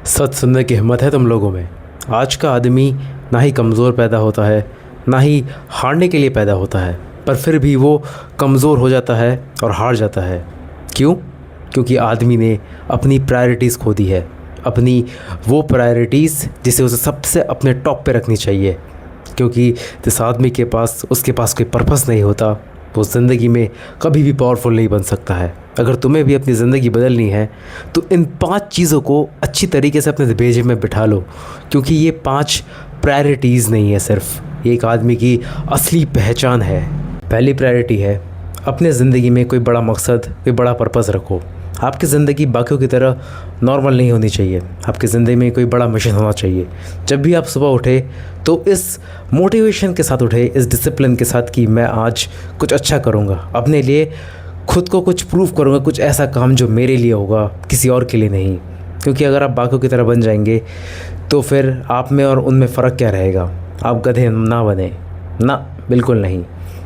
सच सुनने की हिम्मत है तुम लोगों में। आज का आदमी ना ही कमज़ोर पैदा होता है, ना ही हारने के लिए पैदा होता है, पर फिर भी वो कमज़ोर हो जाता है और हार जाता है। क्यों? क्योंकि आदमी ने अपनी प्रायोरिटीज़ खो दी है, अपनी वो प्रायोरिटीज़ जिसे उसे सबसे अपने टॉप पे रखनी चाहिए। क्योंकि जिस आदमी के पास उसके पास कोई पर्पस नहीं होता, वो ज़िंदगी में कभी भी पावरफुल नहीं बन सकता है। अगर तुम्हें भी अपनी ज़िंदगी बदलनी है तो इन 5 चीज़ों को अच्छी तरीके से अपने भेजे में बिठा लो, क्योंकि ये 5 प्रायोरिटीज़ नहीं है, सिर्फ ये एक आदमी की असली पहचान है। पहली प्रायोरिटी है, अपने ज़िंदगी में कोई बड़ा मकसद, कोई बड़ा पर्पस रखो। आपकी ज़िंदगी बाकियों की तरह नॉर्मल नहीं होनी चाहिए, आपकी ज़िंदगी में कोई बड़ा मिशन होना चाहिए। जब भी आप सुबह उठे तो इस मोटिवेशन के साथ उठे, इस डिसिप्लिन के साथ कि मैं आज कुछ अच्छा करूँगा, अपने लिए खुद को कुछ प्रूव करूँगा, कुछ ऐसा काम जो मेरे लिए होगा, किसी और के लिए नहीं। क्योंकि अगर आप बाकियों की तरह बन जाएंगे तो फिर आप में और उनमें फ़र्क क्या रहेगा? आप गधे ना बने ना, बिल्कुल नहीं।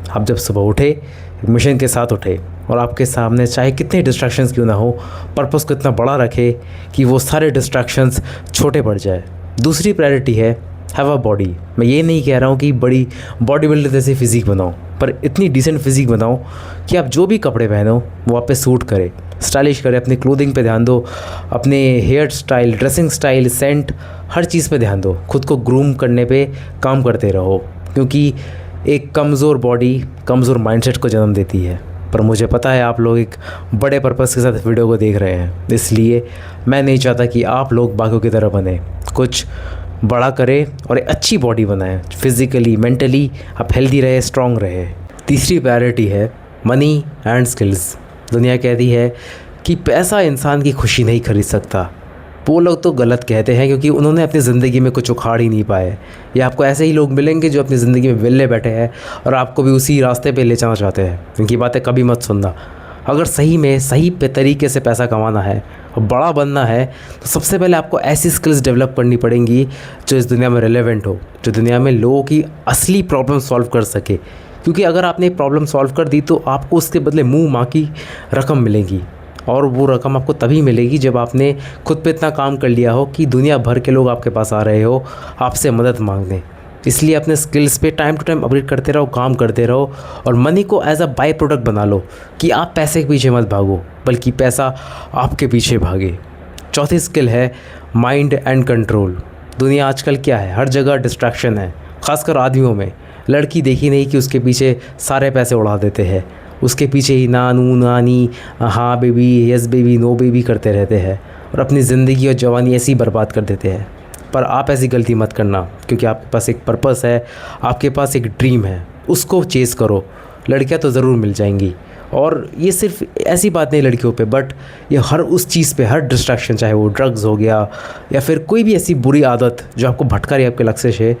आप जब सुबह उठे, मिशन के साथ उठे और आपके सामने चाहे कितने डिस्ट्रैक्शंस क्यों ना हो, पर्पस को इतना बड़ा रखे कि वो सारे डिस्ट्रैक्शंस छोटे पड़ जाए। दूसरी प्रायोरिटी है, हैव अ बॉडी। मैं ये नहीं कह रहा हूँ कि बड़ी बॉडी बिल्डर जैसी फ़िज़िक बनाओ, पर इतनी डिसेंट फ़िज़िक बनाओ कि आप जो भी कपड़े पहनो वो आप पे सूट करे, स्टाइलिश करे। अपनी क्लोथिंग पे ध्यान दो, अपने hair style, dressing style, scent, हर चीज़ पे ध्यान दो। खुद को ग्रूम करने पे काम करते रहो, क्योंकि एक कमज़ोर बॉडी कमज़ोर माइंडसेट को जन्म देती है। पर मुझे पता है आप लोग एक बड़े पर्पस के साथ वीडियो को देख रहे हैं, इसलिए मैं नहीं चाहता कि आप लोग बाकियों की तरह बने। कुछ बड़ा करें और एक अच्छी बॉडी बनाएं, फिज़िकली मेंटली आप हेल्दी रहे, स्ट्रॉन्ग रहे। तीसरी प्रायोरिटी है मनी एंड स्किल्स। दुनिया कहती है कि पैसा इंसान की खुशी नहीं खरीद सकता। वो लोग तो गलत कहते हैं, क्योंकि उन्होंने अपनी ज़िंदगी में कुछ उखाड़ ही नहीं पाए। या आपको ऐसे ही लोग मिलेंगे जो अपनी ज़िंदगी में विले बैठे हैं और आपको भी उसी रास्ते पे ले जाना चाहते हैं। इनकी बातें कभी मत सुनना। अगर सही में सही तरीके से पैसा कमाना है और बड़ा बनना है तो सबसे पहले आपको ऐसी स्किल्स डेवलप करनी पड़ेंगी जो इस दुनिया में रेलेवेंट हो, जो दुनिया में लोगों की असली प्रॉब्लम सॉल्व कर सके। क्योंकि अगर आपने प्रॉब्लम सॉल्व कर दी तो आपको उसके बदले मुँह माँ की रकम मिलेगी, और वो रकम आपको तभी मिलेगी जब आपने खुद पे इतना काम कर लिया हो कि दुनिया भर के लोग आपके पास आ रहे हो आपसे मदद मांगने। इसलिए अपने स्किल्स पे टाइम टू टाइम अपग्रेड करते रहो, काम करते रहो, और मनी को एज अ बाय प्रोडक्ट बना लो कि आप पैसे के पीछे मत भागो, बल्कि पैसा आपके पीछे भागे। चौथी स्किल है माइंड एंड कंट्रोल। दुनिया आजकल क्या है, हर जगह डिस्ट्रैक्शन है, ख़ासकर आदमियों में। लड़की देखी नहीं कि उसके पीछे सारे पैसे उड़ा देते हैं, उसके पीछे ही नानू नानी, हाँ baby, yes baby, no baby करते रहते हैं और अपनी ज़िंदगी और जवानी ऐसी बर्बाद कर देते हैं। पर आप ऐसी गलती मत करना, क्योंकि आपके पास एक पर्पस है, आपके पास एक ड्रीम है, उसको चेज़ करो। लड़कियां तो ज़रूर मिल जाएंगी, और ये सिर्फ ऐसी बात नहीं लड़कियों पे, बट ये हर उस चीज़ पे, हर डिस्ट्रैक्शन, चाहे वो ड्रग्स हो गया या फिर कोई भी ऐसी बुरी आदत जो आपको भटका रही है आपके लक्ष्य से,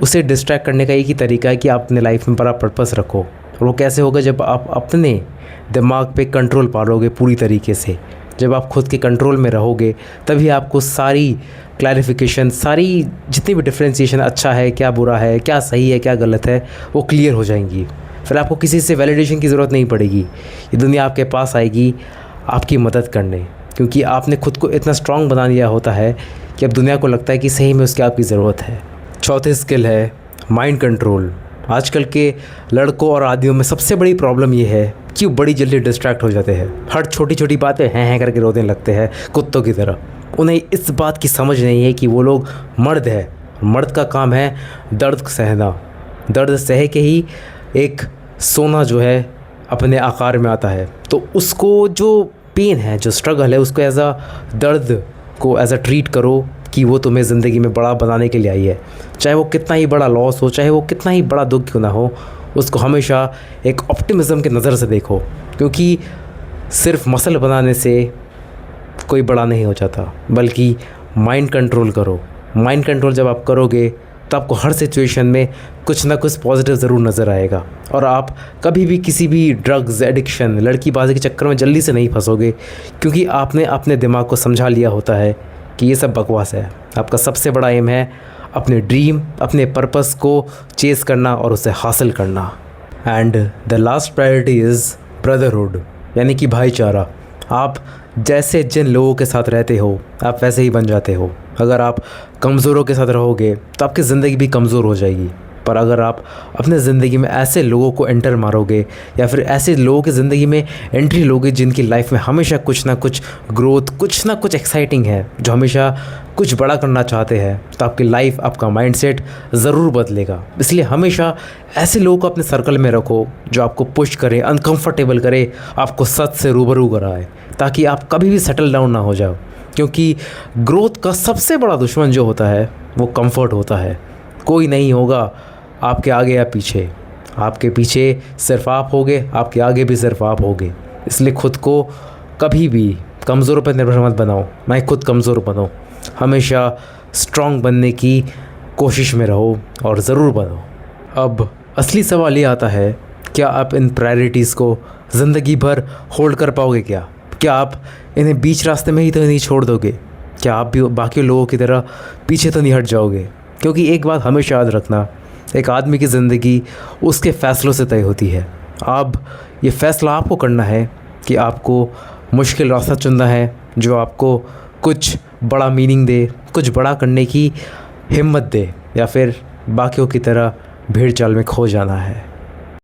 उसे डिस्ट्रैक्ट करने का एक ही तरीका है कि आप अपने लाइफ में बड़ा पर्पस रखो। और वो कैसे होगा? जब आप अपने दिमाग पे कंट्रोल पालोगे पूरी तरीके से। जब आप खुद के कंट्रोल में रहोगे तभी आपको सारी क्लैरिफिकेशन, सारी जितनी भी डिफ्रेंशिएशन, अच्छा है क्या, बुरा है क्या, सही है क्या, गलत है, वो क्लियर हो जाएंगी। फिर आपको किसी से वैलिडेशन की ज़रूरत नहीं पड़ेगी। ये दुनिया आपके पास आएगी आपकी मदद करने, क्योंकि आपने खुद को इतना स्ट्रॉन्ग बना लिया होता है कि अब दुनिया को लगता है कि सही में उसकी आपकी ज़रूरत है। चौथी स्किल है माइंड कंट्रोल। आजकल के लड़कों और आदमियों में सबसे बड़ी प्रॉब्लम ये है कि वो बड़ी जल्दी डिस्ट्रैक्ट हो जाते हैं। हर छोटी छोटी बात पे हैं करके रोने लगते हैं कुत्तों की तरह। उन्हें इस बात की समझ नहीं है कि वो लोग मर्द है, मर्द का काम है दर्द सहना। दर्द सह के ही एक सोना जो है अपने आकार में आता है। तो उसको जो पेन है, जो स्ट्रगल है, उसको एज अ दर्द को एज अ ट्रीट करो कि वो तुम्हें ज़िंदगी में बड़ा बनाने के लिए आई है। चाहे वो कितना ही बड़ा लॉस हो, चाहे वो कितना ही बड़ा दुख क्यों ना हो, उसको हमेशा एक ऑप्टिमिज़म के नज़र से देखो, क्योंकि सिर्फ मसल बनाने से कोई बड़ा नहीं हो जाता, बल्कि माइंड कंट्रोल करो। माइंड कंट्रोल जब आप करोगे तो आपको हर सिचुएशन में कुछ ना कुछ पॉजिटिव ज़रूर नज़र आएगा, और आप कभी भी किसी भी ड्रग्स, एडिक्शन, लड़कीबाजी के चक्कर में जल्दी से नहीं फंसोगे, क्योंकि आपने अपने दिमाग को समझा लिया होता है कि ये सब बकवास है। आपका सबसे बड़ा एम है अपने ड्रीम, अपने पर्पस को चेज़ करना और उसे हासिल करना। And the last priority is brotherhood, यानी कि भाईचारा। आप जैसे जिन लोगों के साथ रहते हो आप वैसे ही बन जाते हो। अगर आप कमज़ोरों के साथ रहोगे तो आपकी ज़िंदगी भी कमज़ोर हो जाएगी। पर अगर आप अपने ज़िंदगी में ऐसे लोगों को एंटर मारोगे या फिर ऐसे लोगों की ज़िंदगी में एंट्री लोगे जिनकी लाइफ में हमेशा कुछ ना कुछ ग्रोथ, कुछ ना कुछ एक्साइटिंग है, जो हमेशा कुछ बड़ा करना चाहते हैं, तो आपकी लाइफ, आपका माइंडसेट ज़रूर बदलेगा। इसलिए हमेशा ऐसे लोगों को अपने सर्कल में रखो जो आपको पुश करे, अनकंफर्टेबल करे, आपको सच से रूबरू कराए, ताकि आप कभी भी सेटल डाउन ना हो जाओ। क्योंकि ग्रोथ का सबसे बड़ा दुश्मन जो होता है वो कंफर्ट होता है। कोई नहीं होगा आपके आगे या पीछे, आपके पीछे सिर्फ आप होगे, आपके आगे भी सिर्फ आप होगे। इसलिए खुद को कभी भी कमज़ोरों पर निर्भर मत बनाओ, ना ही खुद कमज़ोर बनो। हमेशा स्ट्रॉन्ग बनने की कोशिश में रहो और ज़रूर बनो। अब असली सवाल ये आता है, क्या आप इन प्रायोरिटीज़ को ज़िंदगी भर होल्ड कर पाओगे? क्या आप इन्हें बीच रास्ते में ही तो नहीं छोड़ दोगे? क्या आप भी बाकी लोगों की तरह पीछे तो नहीं हट जाओगे? क्योंकि एक बात हमेशा याद रखना, एक आदमी की ज़िंदगी उसके फ़ैसलों से तय होती है। अब ये फ़ैसला आपको करना है कि आपको मुश्किल रास्ता चुनना है जो आपको कुछ बड़ा मीनिंग दे, कुछ बड़ा करने की हिम्मत दे, या फिर बाकियों की तरह भीड़ चाल में खो जाना है।